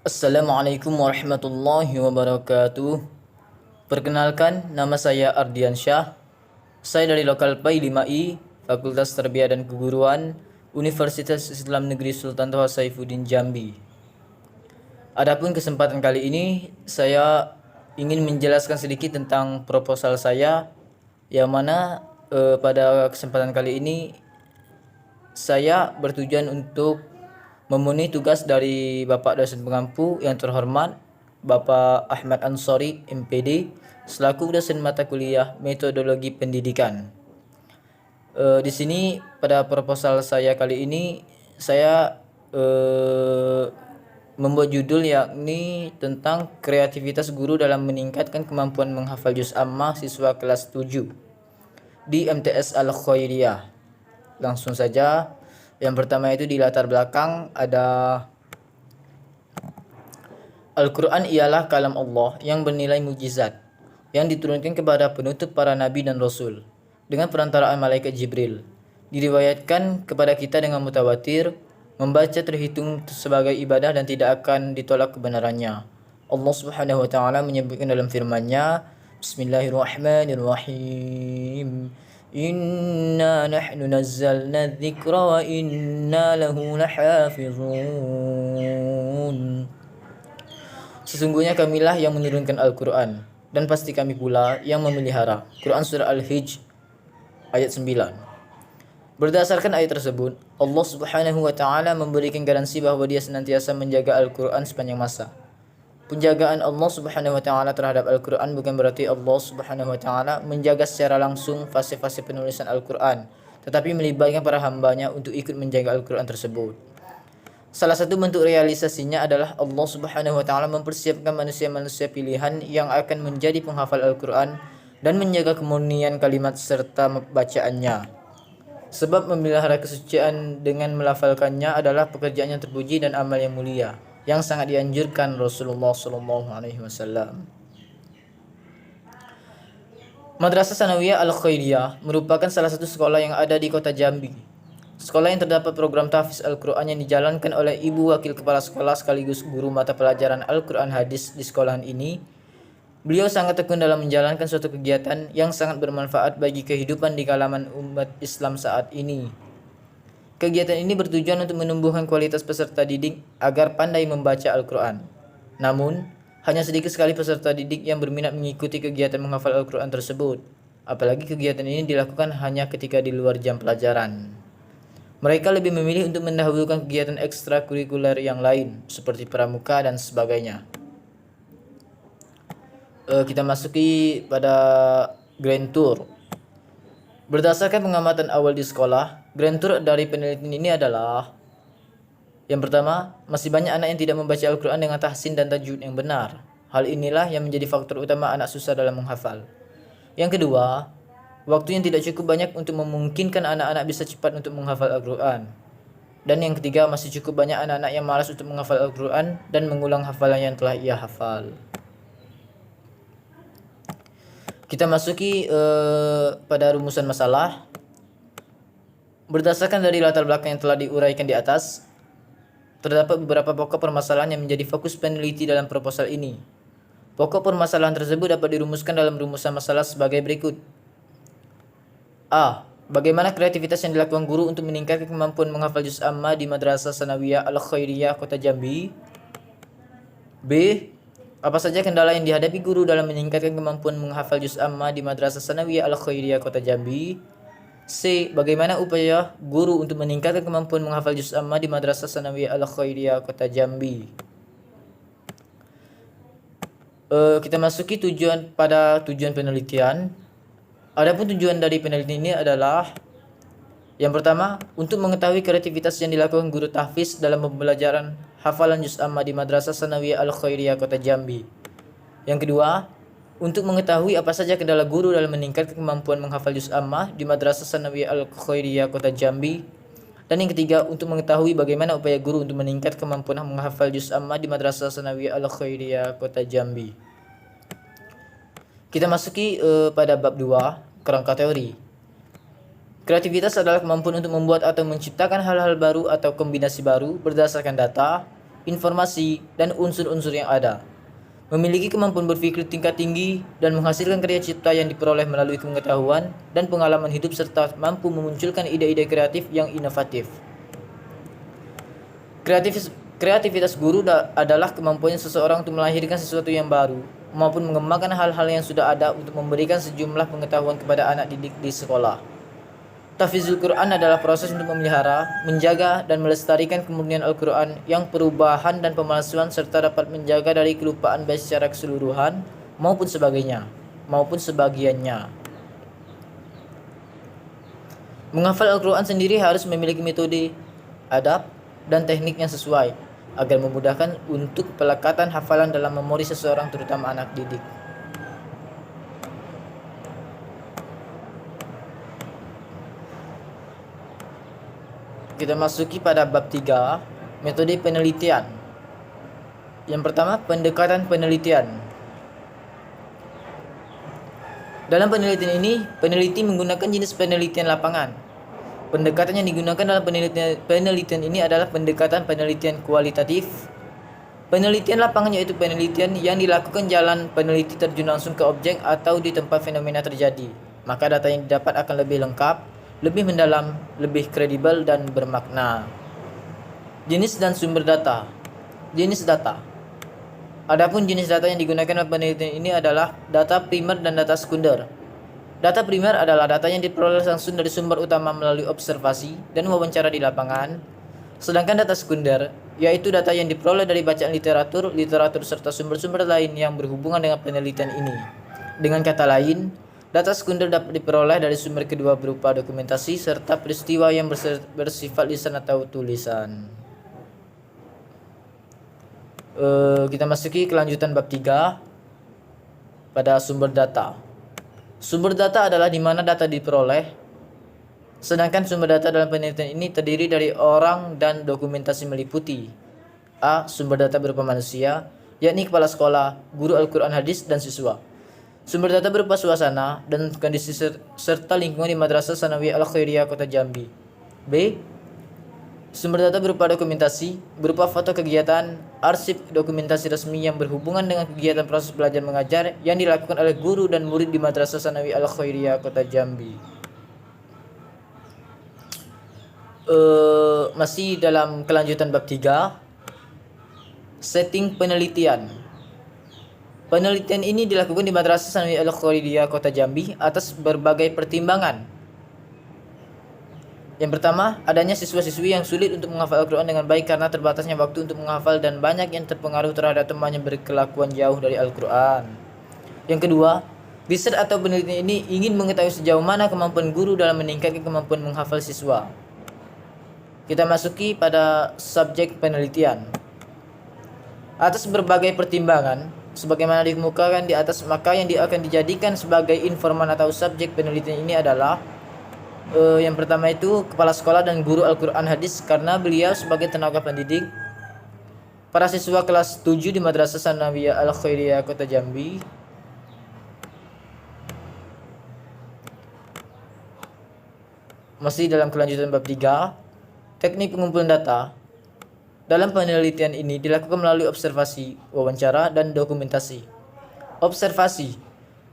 Assalamualaikum warahmatullahi wabarakatuh. Perkenalkan, nama saya Ardian Syah. Saya dari Lokal PAI 5I, Fakultas Tarbiyah dan Keguruan, Universitas Islam Negeri Sultan Toha Saifuddin Jambi. Adapun kesempatan kali ini, saya ingin menjelaskan sedikit tentang proposal saya, yang mana pada kesempatan kali ini saya bertujuan untuk memenuhi tugas dari Bapak dosen pengampu yang terhormat Bapak Ahmad Ansori MPD selaku dosen mata kuliah Metodologi Pendidikan. Di sini pada proposal saya kali ini saya membuat judul yakni tentang kreativitas guru dalam meningkatkan kemampuan menghafal juz ammah siswa kelas 7 di MTS Al-Khairiyah. Langsung saja. Yang pertama itu di latar belakang ada Al-Quran ialah kalam Allah yang bernilai mujizat yang diturunkan kepada penutup para nabi dan rasul dengan perantaraan malaikat Jibril. Diriwayatkan kepada kita dengan mutawatir, membaca terhitung sebagai ibadah dan tidak akan ditolak kebenarannya. Allah Subhanahu wa taala menyebutkan dalam firman-Nya, Bismillahirrahmanirrahim. Inna nahnu nazzalna dzikra wa inna lahu lahafizun. Sesungguhnya kamilah yang menurunkan Al-Quran dan pasti kami pula yang memelihara. Quran Surah Al-Hijr ayat 9. Berdasarkan ayat tersebut, Allah Subhanahu wa taala memberikan garansi bahwa Dia senantiasa menjaga Al-Quran sepanjang masa. Penjagaan Allah Subhanahu wa taala terhadap Al-Quran bukan berarti Allah Subhanahu wa taala menjaga secara langsung fase-fase penulisan Al-Quran, tetapi melibatkan para hambanya untuk ikut menjaga Al-Quran tersebut. Salah satu bentuk realisasinya adalah Allah Subhanahu wa taala mempersiapkan manusia-manusia pilihan yang akan menjadi penghafal Al-Quran dan menjaga kemurnian kalimat serta bacaannya. Sebab memelihara kesucian dengan melafalkannya adalah pekerjaan yang terpuji dan amal yang mulia yang sangat dianjurkan Rasulullah SAW. Madrasah Sanawiyah Al-Khairiyah merupakan salah satu sekolah yang ada di kota Jambi. Sekolah yang terdapat program tahfiz Al-Quran yang dijalankan oleh Ibu Wakil Kepala Sekolah sekaligus guru mata pelajaran Al-Quran Hadis di sekolahan ini. Beliau sangat tekun dalam menjalankan suatu kegiatan yang sangat bermanfaat bagi kehidupan di kalangan umat Islam saat ini. Kegiatan ini bertujuan untuk menumbuhkan kualitas peserta didik agar pandai membaca Al-Quran. Namun, hanya sedikit sekali peserta didik yang berminat mengikuti kegiatan menghafal Al-Quran tersebut. Apalagi kegiatan ini dilakukan hanya ketika di luar jam pelajaran. Mereka lebih memilih untuk mendahulukan kegiatan ekstrakurikuler yang lain, seperti pramuka dan sebagainya. Kita masuki pada Grand Tour. Berdasarkan pengamatan awal di sekolah, Grand Tour dari penelitian ini adalah: yang pertama, masih banyak anak yang tidak membaca Al-Quran dengan tahsin dan tajwid yang benar. Hal inilah yang menjadi faktor utama anak susah dalam menghafal. Yang kedua, waktu yang tidak cukup banyak untuk memungkinkan anak-anak bisa cepat untuk menghafal Al-Quran. Dan yang ketiga, masih cukup banyak anak-anak yang malas untuk menghafal Al-Quran dan mengulang hafalan yang telah ia hafal. Kita masuki pada rumusan masalah. Berdasarkan dari latar belakang yang telah diuraikan di atas, terdapat beberapa pokok permasalahan yang menjadi fokus peneliti dalam proposal ini. Pokok permasalahan tersebut dapat dirumuskan dalam rumusan masalah sebagai berikut. A. Bagaimana kreativitas yang dilakukan guru untuk meningkatkan kemampuan menghafal juz ammah di Madrasah Sanawiyah Al-Khairiyah Kota Jambi? B. Apa saja kendala yang dihadapi guru dalam meningkatkan kemampuan menghafal juz ammah di Madrasah Sanawiyah Al-Khairiyah Kota Jambi? C. Bagaimana upaya guru untuk meningkatkan kemampuan menghafal juz ammah di Madrasah Sanawiyah Al-Khairiyah Kota Jambi? Kita masuki tujuan penelitian. Adapun tujuan dari penelitian ini adalah: yang pertama, untuk mengetahui kreativitas yang dilakukan guru tahfiz dalam pembelajaran hafalan juz ammah di Madrasah Sanawiyah Al-Khairiyah Kota Jambi. Yang kedua, untuk mengetahui apa saja kendala guru dalam meningkatkan kemampuan menghafal juz ammah di Madrasah Sanawiyah Al-Khairiyah Kota Jambi. Dan yang ketiga, untuk mengetahui bagaimana upaya guru untuk meningkatkan kemampuan menghafal juz ammah di Madrasah Sanawiyah Al-Khairiyah Kota Jambi. Kita masuki pada bab 2, kerangka teori. Kreativitas adalah kemampuan untuk membuat atau menciptakan hal-hal baru atau kombinasi baru berdasarkan data, informasi, dan unsur-unsur yang ada. Memiliki kemampuan berpikir tingkat tinggi dan menghasilkan karya cipta yang diperoleh melalui pengetahuan dan pengalaman hidup serta mampu memunculkan ide-ide kreatif yang inovatif. Kreativitas guru adalah kemampuan seseorang untuk melahirkan sesuatu yang baru maupun mengembangkan hal-hal yang sudah ada untuk memberikan sejumlah pengetahuan kepada anak didik di sekolah. Tahfizul Quran adalah proses untuk memelihara, menjaga, dan melestarikan kemurnian Al-Quran yang perubahan dan pemalsuan serta dapat menjaga dari kelupaan baik secara keseluruhan maupun sebagiannya. Menghafal Al-Quran sendiri harus memiliki metode, adab, dan teknik yang sesuai agar memudahkan untuk pelekatan hafalan dalam memori seseorang terutama anak didik. Kita masuki pada bab 3, metode penelitian. Yang pertama, pendekatan penelitian. Dalam penelitian ini, peneliti menggunakan jenis penelitian lapangan. Pendekatan yang digunakan dalam penelitian ini adalah pendekatan penelitian kualitatif. Penelitian lapangan yaitu penelitian yang dilakukan jalan peneliti terjun langsung ke objek atau di tempat fenomena terjadi. Maka data yang didapat akan lebih lengkap, lebih mendalam, lebih kredibel, dan bermakna. Jenis dan sumber data. Jenis data. Adapun jenis data yang digunakan dalam penelitian ini adalah data primer dan data sekunder. Data primer adalah data yang diperoleh langsung dari sumber utama melalui observasi dan wawancara di lapangan. Sedangkan data sekunder yaitu data yang diperoleh dari bacaan literatur serta sumber-sumber lain yang berhubungan dengan penelitian ini. Dengan kata lain, data sekunder dapat diperoleh dari sumber kedua berupa dokumentasi serta peristiwa yang bersifat lisan atau tulisan. Kita masuki kelanjutan bab 3 pada sumber data. Sumber data adalah di mana data diperoleh. Sedangkan sumber data dalam penelitian ini terdiri dari orang dan dokumentasi meliputi A. Sumber data berupa manusia, yakni kepala sekolah, guru Al-Quran hadis, dan siswa. Sumber data berupa suasana dan kondisi serta lingkungan di Madrasah Sanawiyah Al-Khairiyah Kota Jambi. B. Sumber data berupa dokumentasi, berupa foto kegiatan, arsip dokumentasi resmi yang berhubungan dengan kegiatan proses belajar mengajar yang dilakukan oleh guru dan murid di Madrasah Sanawiyah Al-Khairiyah Kota Jambi. Masih dalam kelanjutan bab 3, setting penelitian. Penelitian ini dilakukan di Madrasah Sanawiyah Al-Khairiyah Kota Jambi atas berbagai pertimbangan. Yang pertama, adanya siswa-siswi yang sulit untuk menghafal Al-Quran dengan baik karena terbatasnya waktu untuk menghafal dan banyak yang terpengaruh terhadap teman yang berkelakuan jauh dari Al-Quran. Yang kedua, riset atau penelitian ini ingin mengetahui sejauh mana kemampuan guru dalam meningkatkan kemampuan menghafal siswa. Kita masuki pada subjek penelitian. Atas berbagai pertimbangan, sebagaimana dikemukakan di atas, maka yang akan dijadikan sebagai informan atau subjek penelitian ini adalah yang pertama itu kepala sekolah dan guru Al-Quran hadis karena beliau sebagai tenaga pendidik. Para siswa kelas 7 di Madrasah Sanawiyah Al-Khairiyah Kota Jambi. Masih dalam kelanjutan bab 3, teknik pengumpulan data. Dalam penelitian ini dilakukan melalui observasi, wawancara, dan dokumentasi. Observasi.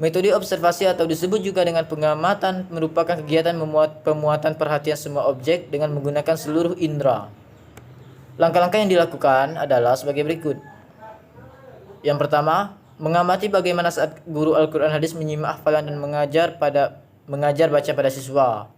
Metode observasi atau disebut juga dengan pengamatan merupakan kegiatan pemuatan perhatian semua objek dengan menggunakan seluruh indera. Langkah-langkah yang dilakukan adalah sebagai berikut. Yang pertama, mengamati bagaimana saat guru Al-Quran hadis menyimak hafalan dan mengajar baca pada siswa.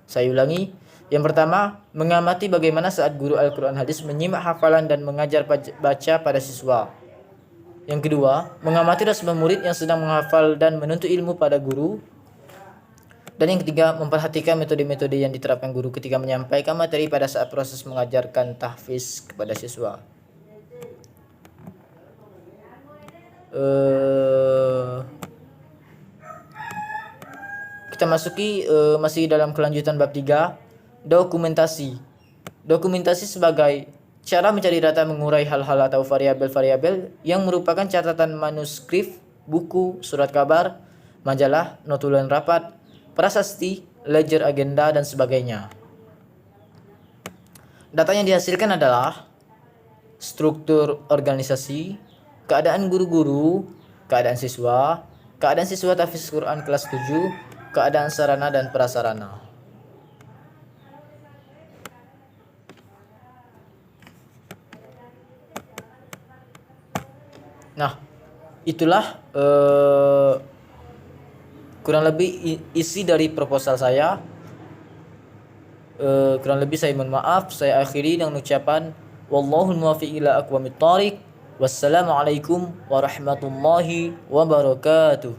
Saya ulangi. Yang pertama, mengamati bagaimana saat guru Al-Quran hadis menyimak hafalan dan mengajar baca pada siswa. Yang kedua, mengamati respon murid yang sedang menghafal dan menuntut ilmu pada guru. Dan yang ketiga, memperhatikan metode-metode yang diterapkan guru ketika menyampaikan materi pada saat proses mengajarkan tahfiz kepada siswa. Kita masuki masih dalam kelanjutan bab 3, dokumentasi. Dokumentasi sebagai cara mencari data mengurai hal-hal atau variabel-variabel yang merupakan catatan manuskrip, buku, surat kabar, majalah, notulen rapat, prasasti, ledger agenda, dan sebagainya. Data yang dihasilkan adalah struktur organisasi, keadaan guru-guru, keadaan siswa tahfiz Quran kelas 7, keadaan sarana dan prasarana. Nah, itulah kurang lebih isi dari proposal saya. Kurang lebih saya mohon maaf. Saya akhiri dengan ucapan wallahul muwaffiq ila aqwamit thoriq. Wassalamualaikum warahmatullahi wabarakatuh.